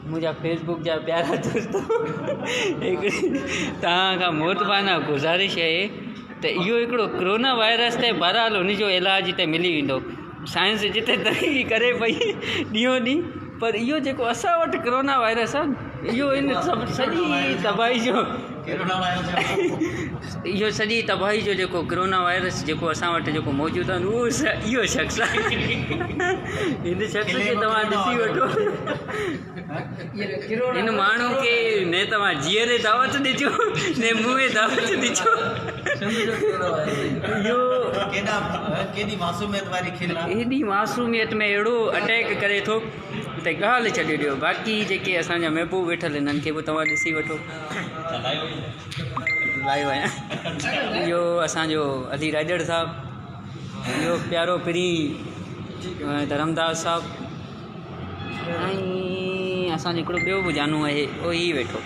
मुझा फेसबुक जा प्यारा दोस्तों तव्हां मोहतबाना गुज़ारिश है तो इहो हिकिड़ो कोरोना वायरस ते बहरहाल उनजो इलाज हिते मिली वेंदो। साइंस जिते तरक़ी करे पई ॾींहों ॾींहुं, पर इहो जेको असां वटि कोरोना वायरस आहे इहो इन सभु सॼी तबाही जो इहो सॼी तबाही जो जेको कोरोना वायरस जेको असां वटि जेको मौजूदु आहे उहो इहो शख़्स आहे। हिन शख़्स खे तव्हां ॾिसी वठो, हिन माण्हू खे न तव्हां जीअरे दावत ॾिजो न मुंहुं दावत ॾिजो। इहो एॾी मासूमियत में अहिड़ो अटैक करे थो त ॻाल्हि छॾे ॾियो। बाक़ी जेके असांजा महबूब वेठल हिननि खे बि तव्हां ॾिसी वठो। लाइव आहियां। इहो असांजो अली राजड़ साहिबु, इहो प्यारो पीरी धरमदास साहिबु, ऐं असांजो हिकिड़ो ॿियो बि जानू आहे उहो ई वेठो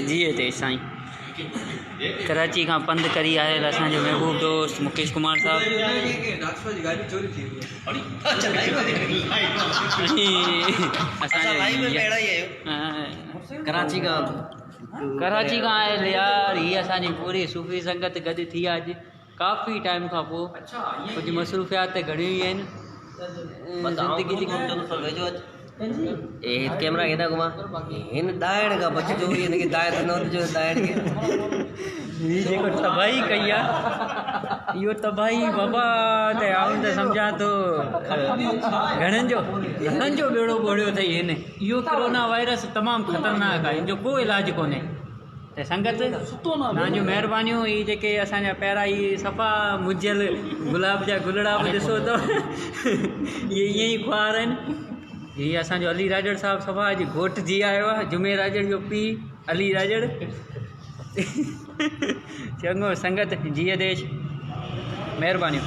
जी ते साईं। कराची खां पंधु करी आयल असांजो महबूब दोस्त मुकेश कुमार साहिबु। कराची खां आयल यार, हीअ असांजी पूरी सूफ़ी संगत गॾु थी आहे अॼु काफ़ी टाइम खां पोइ। कुझु मसरूफ़ियात घणियूं ई आहिनि ज़िंदगी जी। कैमरा केॾा घुमा हिन दाइण खां बचिजो, हिनखे दाइर न ॾिजो दाइण खे। हीअ जेको तबाही कई आहे इहो तबाही बाबा त आऊं त सम्झां थो घणनि जो बेड़ो ॿोड़ियो अथई हिन। इहो कोरोना वायरस तमामु ख़तरनाक आहे, हिन जो को इलाजु कोन्हे। त संगत तव्हांजूं महिरबानियूं। हीअ जेके असांजा पहिरां ई सफ़ा मुझियल गुलाब जा गुलड़ा बि ॾिसो त इहे ईअं ई ख़्वार आहिनि। हीअ असांजो अली राजड़ साहिबु सफ़ा अॼु घोटु जी आयो आहे, जुमे राजड़ जो पीउ अली राजड़। चङो संगत जीअ देश, महिरबानियूं।